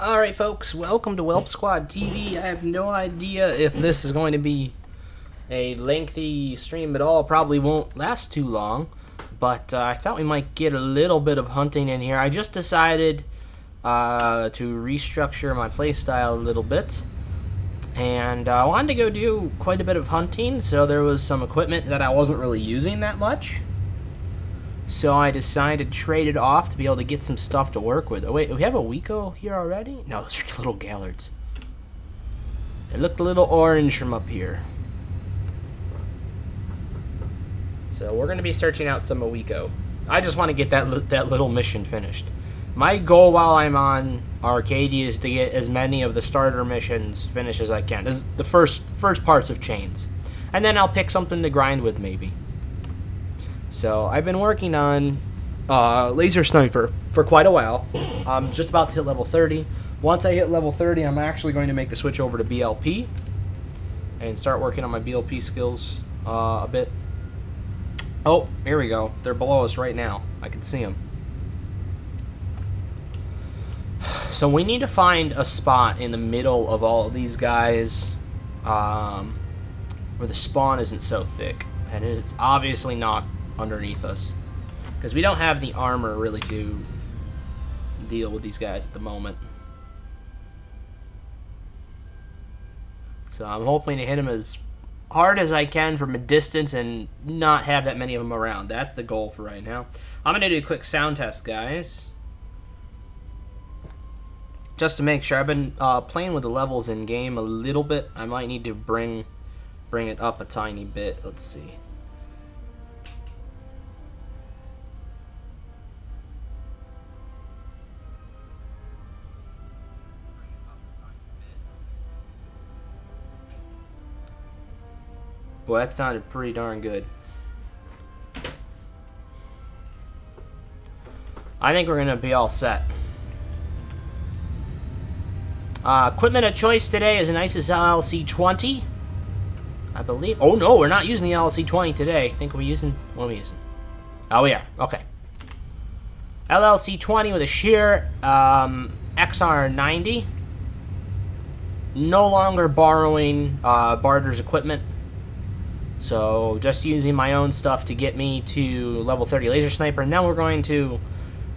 Alright folks, welcome to Welp Squad TV. I have no idea if this is going to be a lengthy stream at all. Probably won't last too long, but I thought we might get a little bit of hunting in here. I just decided to restructure my playstyle a little bit, and I wanted to go do quite a bit of hunting, so there was some equipment that I wasn't really using that much. So I decided to trade it off to be able to get some stuff to work with. Oh wait, we have a Oweko here already? No, those are little gallards. They looked a little orange from up here. So we're going to be searching out some Oweko. I just want to get that little mission finished. My goal while I'm on Arkadia is to get as many of the starter missions finished as I can. This is the first parts of chains. And then I'll pick something to grind with maybe. So I've been working on Laser Sniper for quite a while. I'm just about to hit level 30. Once I hit level 30, I'm actually going to make the switch over to BLP and start working on my BLP skills a bit. Oh, here we go. They're below us right now. I can see them. So we need to find a spot in the middle of all of these guys where the spawn isn't so thick. And it's obviously not underneath us, because we don't have the armor really to deal with these guys at the moment. So I'm hoping to hit them as hard as I can from a distance and not have that many of them around. That's the goal for right now. I'm going to do a quick sound test, guys, just to make sure. I've been playing with the levels in game a little bit. I might need to bring it up a tiny bit. Let's see. Boy, that sounded pretty darn good. I think we're going to be all set. Equipment of choice today is a nice LLC-20, I believe. Oh, no, we're not using the LLC-20 today. I think we're using... What are we using? Oh, we are. Okay. LLC-20 with a sheer XR-90. No longer borrowing Barter's equipment. So just using my own stuff to get me to level 30 Laser Sniper. And then we're going to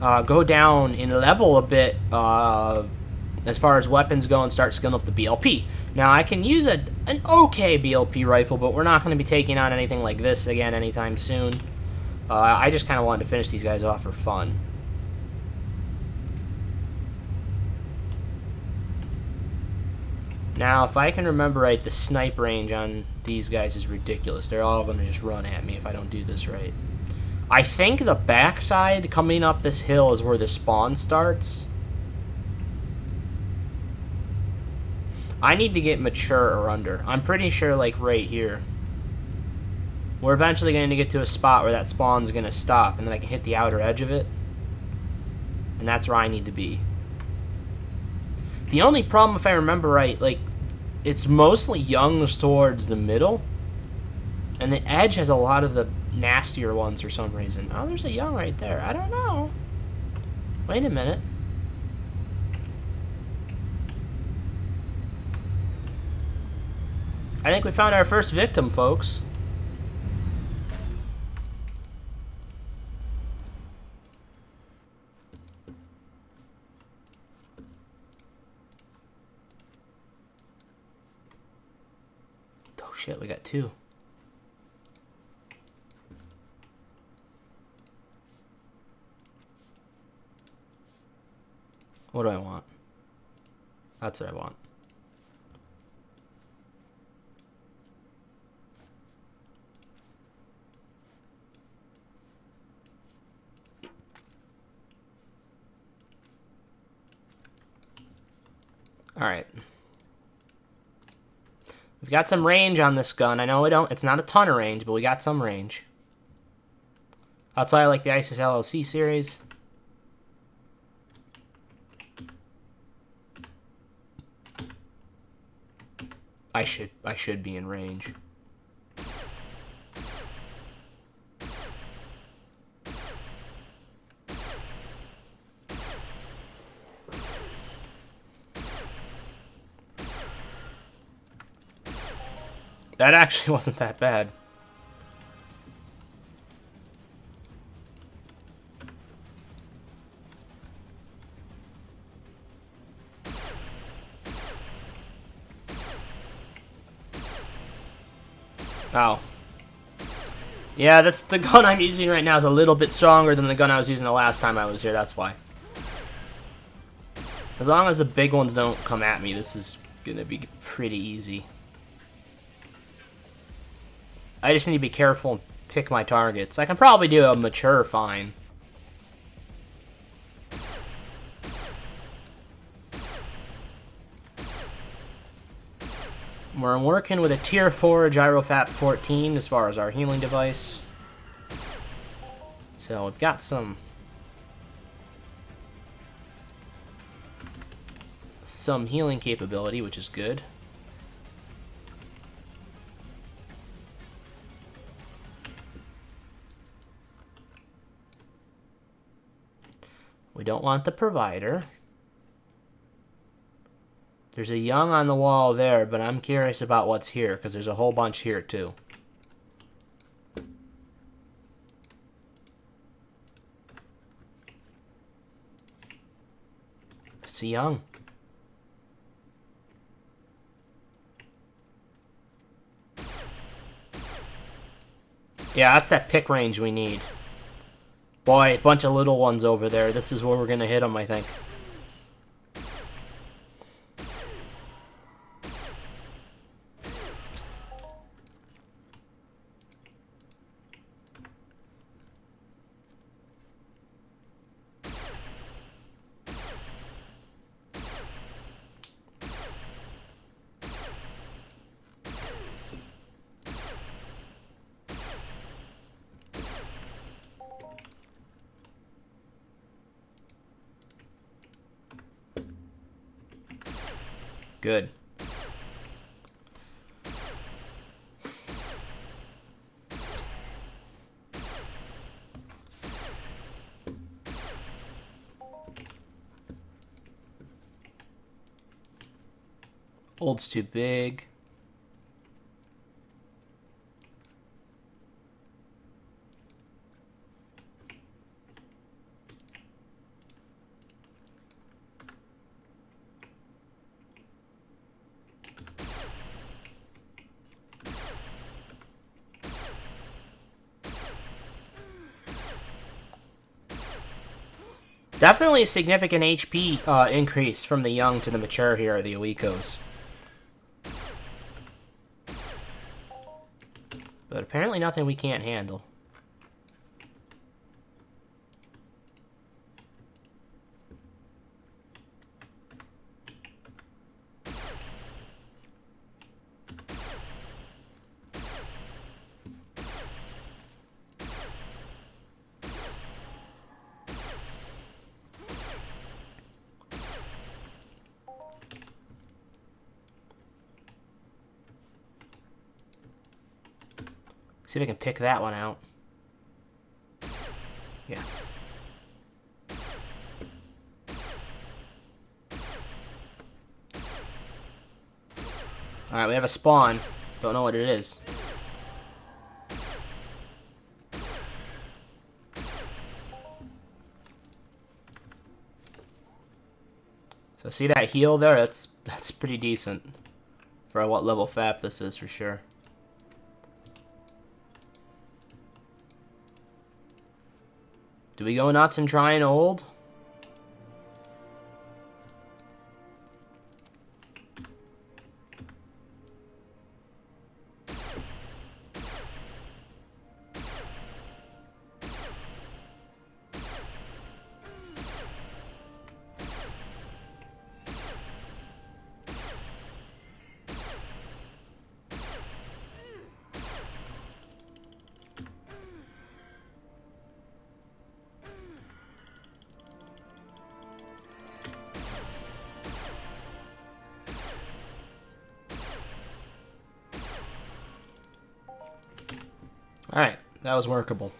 go down in level a bit as far as weapons go and start skilling up the BLP. Now I can use an okay BLP rifle, but we're not going to be taking on anything like this again anytime soon. I just kind of wanted to finish these guys off for fun. Now, if I can remember right, the snipe range on these guys is ridiculous. They're all going to just run at me if I don't do this right. I think the backside coming up this hill is where the spawn starts. I need to get mature or under. I'm pretty sure, like, right here. We're eventually going to get to a spot where that spawn's going to stop, and then I can hit the outer edge of it. And that's where I need to be. The only problem, if I remember right, like, it's mostly youngs towards the middle, and the edge has a lot of the nastier ones for some reason. Oh, there's a young right there. I don't know. Wait a minute. I think we found our first victim, folks. Shit, we got two. What do I want? That's what I want. All right. We've got some range on this gun. I know it's not a ton of range, but we got some range. That's why I like the ISIS LLC series. I should be in range. That actually wasn't that bad. Oh. Yeah, that's the gun I'm using right now is a little bit stronger than the gun I was using the last time I was here, that's why. As long as the big ones don't come at me, this is gonna be pretty easy. I just need to be careful and pick my targets. I can probably do a mature fine. We're working with a tier 4 GyroFap 14 as far as our healing device. So we've got some healing capability, which is good. We don't want the provider. There's a young on the wall there, but I'm curious about what's here, because there's a whole bunch here, too. It's a young. Yeah, that's that pick range we need. Boy, a bunch of little ones over there. This is where we're going to hit them, I think. Good. Old's too big. Definitely a significant HP increase from the young to the mature here are the Owekos. But apparently nothing we can't handle. See if I can pick that one out. Yeah. Alright, we have a spawn. Don't know what it is. So see that heal there? That's pretty decent. For what level FAP this is for sure. Do we go nuts and try an old? Alright, that was workable.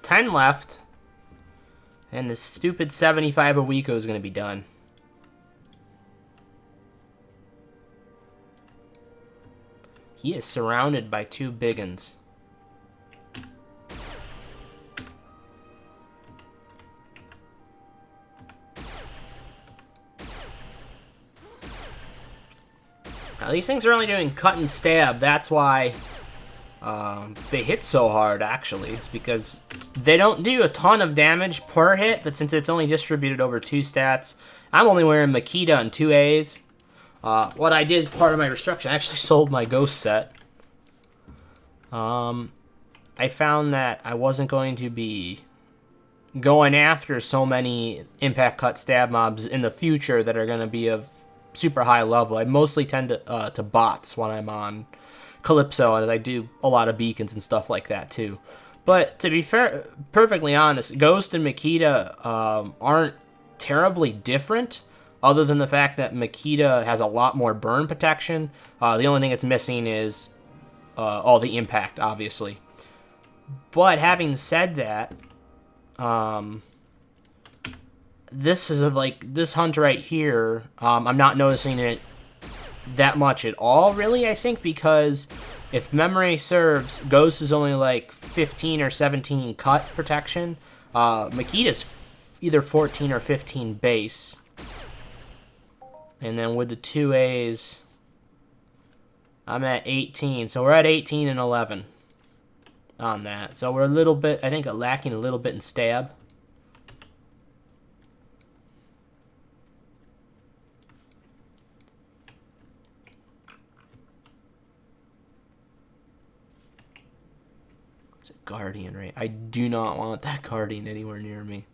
10 left. And the stupid 75 Oweko is going to be done. He is surrounded by two big uns. Now, these things are only doing cut and stab. That's why they hit so hard, actually. It's because they don't do a ton of damage per hit, but since it's only distributed over 2 stats, I'm only wearing Makita and 2 A's. What I did as part of my restructure, I actually sold my ghost set. I found that I wasn't going to be going after so many impact cut stab mobs in the future that are going to be of super high level. I mostly tend to bots when I'm on Calypso, as I do a lot of beacons and stuff like that too. But to be fair, perfectly honest, Ghost and Makita aren't terribly different, other than the fact that Makita has a lot more burn protection. The only thing it's missing is all the impact, obviously. But having said that, this is this hunt right here. I'm not noticing it that much at all, really, I think, because if memory serves, Ghost is only like 15 or 17 cut protection. Makita's either 14 or 15 base. And then with the 2 A's, I'm at 18. So we're at 18 and 11 on that. So we're a little bit, I think, lacking a little bit in stab. Guardian, right? I do not want that Guardian anywhere near me.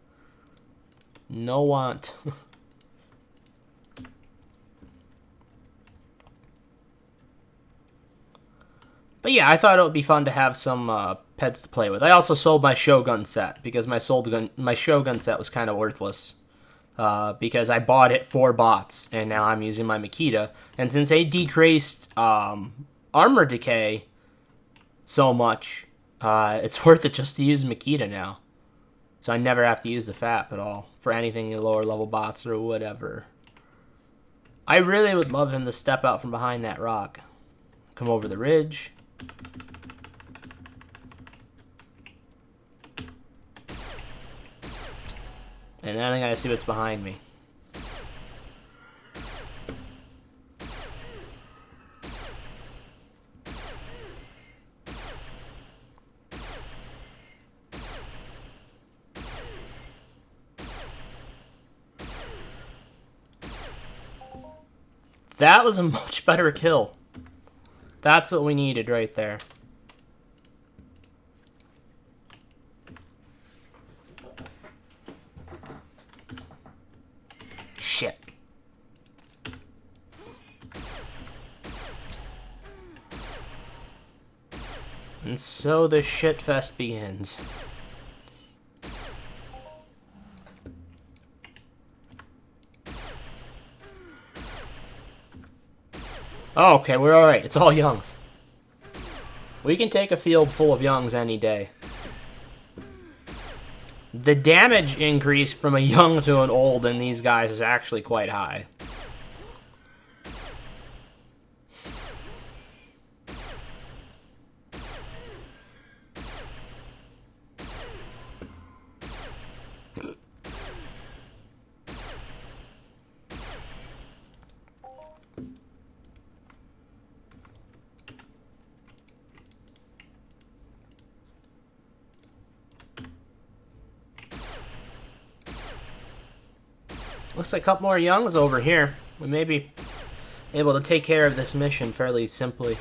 No want. But yeah, I thought it would be fun to have some pets to play with. I also sold my Shogun set because my Shogun set was kind of worthless. Because I bought it for bots, and now I'm using my Makita. And since they decreased armor decay so much, it's worth it just to use Makita now. So I never have to use the FAP at all for anything in lower level bots or whatever. I really would love him to step out from behind that rock. Come over the ridge. And then I gotta see what's behind me. That was a much better kill. That's what we needed right there. Shit. And so the shitfest begins. Oh, okay, we're alright. It's all youngs. We can take a field full of youngs any day. The damage increase from a young to an old in these guys is actually quite high. Looks like a couple more youngs over here. We may be able to take care of this mission fairly simply.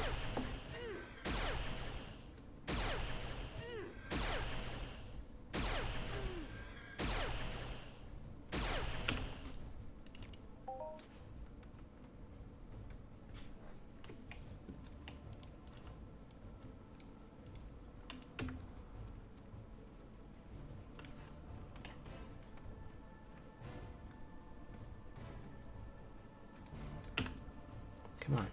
Come on.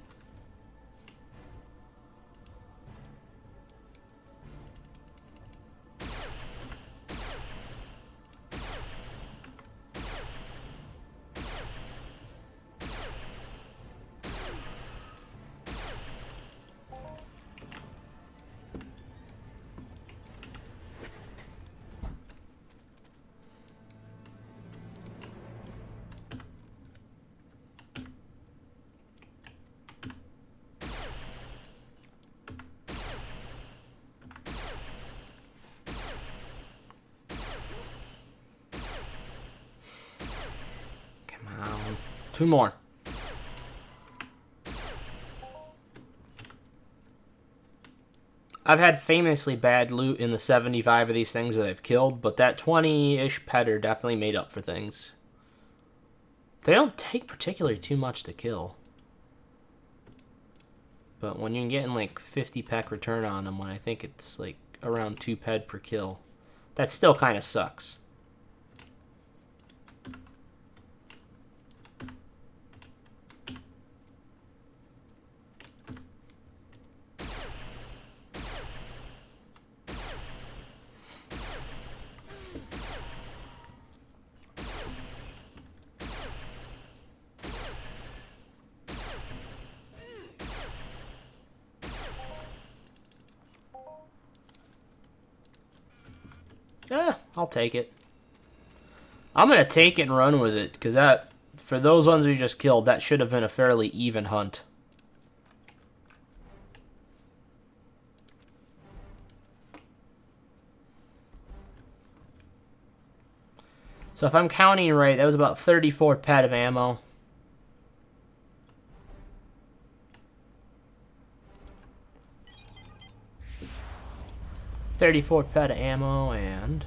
2 more. I've had famously bad loot in the 75 of these things that I've killed, but that 20-ish petter definitely made up for things. They don't take particularly too much to kill. But when you're getting like 50 peck return on them, when I think it's like around 2 ped per kill, that still kind of sucks. I'll take it. I'm going to take it and run with it, because that, for those ones we just killed, that should have been a fairly even hunt. So if I'm counting right, that was about 34 ped of ammo. $34 ped of ammo and...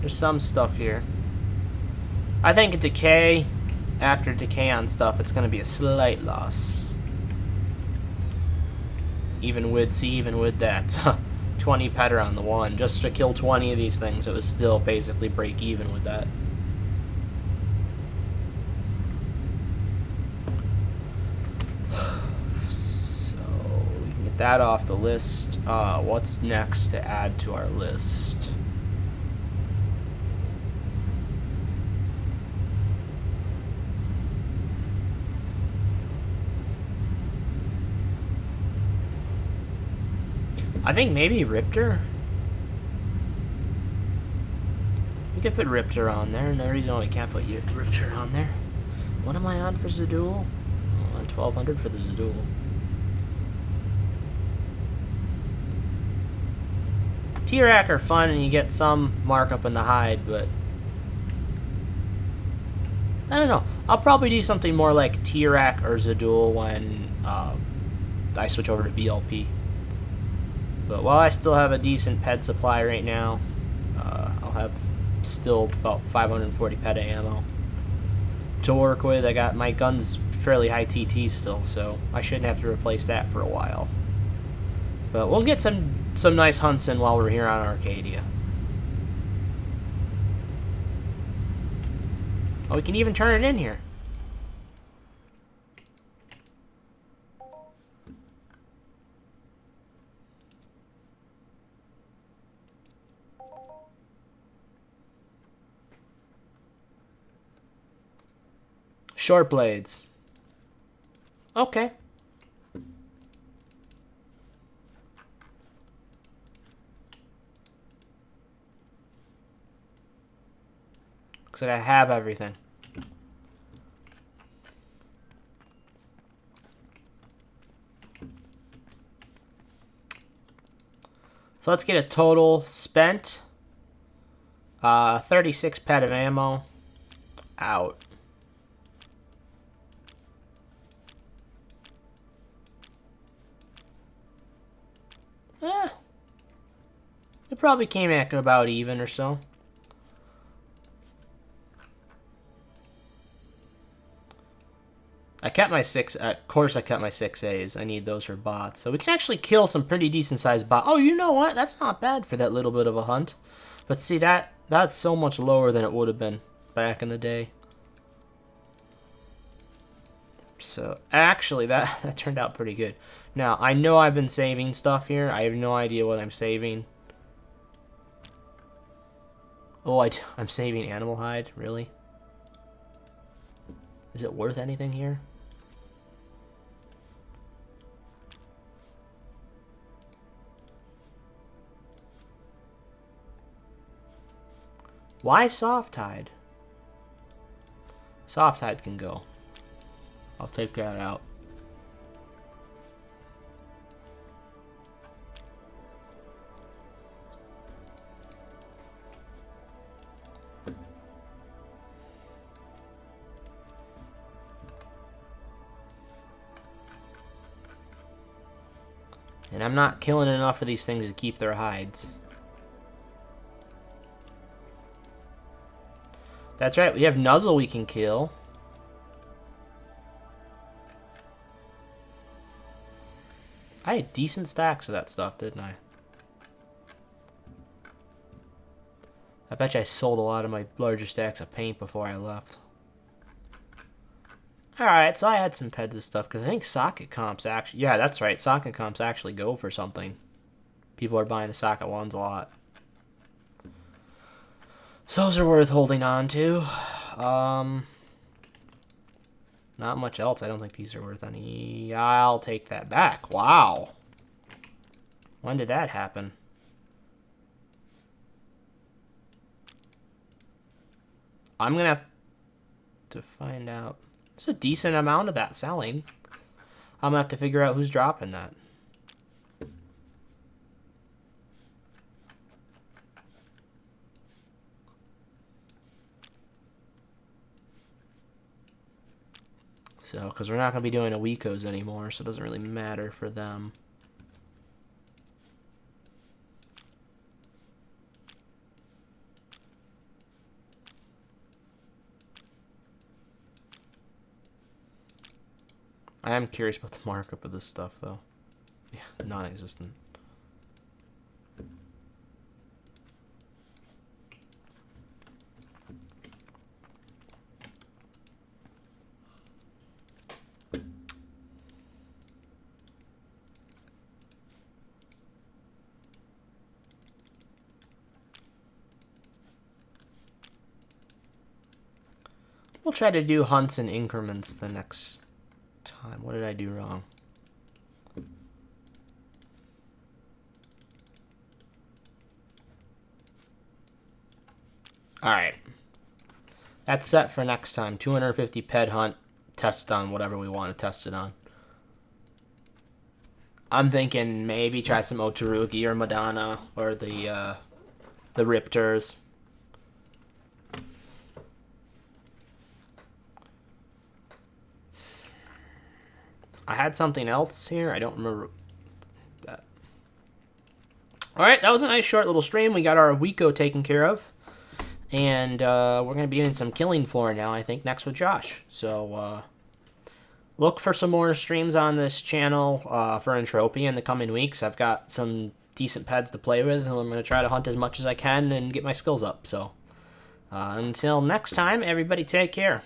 There's some stuff here. I think a decay, after decay on stuff, it's going to be a slight loss. Even with that 20 petter on the one. Just to kill 20 of these things, it was still basically break even with that. So, we can get that off the list. What's next to add to our list? I think maybe Riptor. We could put Riptor on there. No reason why we can't put Riptor on there. What am I on for Zadul? I'm on 1200 for the Zadul. T-Rack are fun and you get some markup in the hide, but I don't know. I'll probably do something more like T-Rack or Zadul when I switch over to BLP. But while I still have a decent ped supply right now, I'll have still about 540 ped of ammo to work with. I got my gun's fairly high TT still, so I shouldn't have to replace that for a while. But we'll get some nice hunts in while we're here on Arkadia. Oh, we can even turn it in here. Short blades. Okay. Looks like I have everything. So let's get a total spent. 36 ped of ammo. Out. It probably came at about even or so. I kept my of course I kept my 6As. I need those for bots. So we can actually kill some pretty decent sized bots. Oh, you know what? That's not bad for that little bit of a hunt. But see, that's so much lower than it would have been back in the day. So actually that turned out pretty good. Now, I know I've been saving stuff here. I have no idea what I'm saving. Oh, I'm saving animal hide? Really? Is it worth anything here? Why soft hide? Soft hide can go. I'll take that out. And I'm not killing enough of these things to keep their hides. That's right, we have Nuzzle we can kill. I had decent stacks of that stuff, didn't I? I bet you I sold a lot of my larger stacks of paint before I left. Alright, so I had some peds of stuff, because I think socket comps actually... Yeah, that's right, socket comps actually go for something. People are buying the socket ones a lot. So those are worth holding on to. Not much else. I don't think these are worth any. I'll take that back. Wow. When did that happen? I'm going to have to find out. There's a decent amount of that selling. I'm going to have to figure out who's dropping that. So, because we're not going to be doing Owekos anymore, so it doesn't really matter for them. I am curious about the markup of this stuff, though. Yeah, non-existent. We'll try to do hunts in increments the next time. What did I do wrong? Alright. That's set for next time. 250 ped hunt. Test on whatever we want to test it on. I'm thinking maybe try some Otarugi or Madonna or the Riptors. I had something else here. I don't remember that. Alright, that was a nice short little stream. We got our Oweko taken care of. And we're going to be doing some killing floor now, I think, next with Josh. So look for some more streams on this channel for Entropia in the coming weeks. I've got some decent pets to play with, and I'm going to try to hunt as much as I can and get my skills up. So until next time, everybody take care.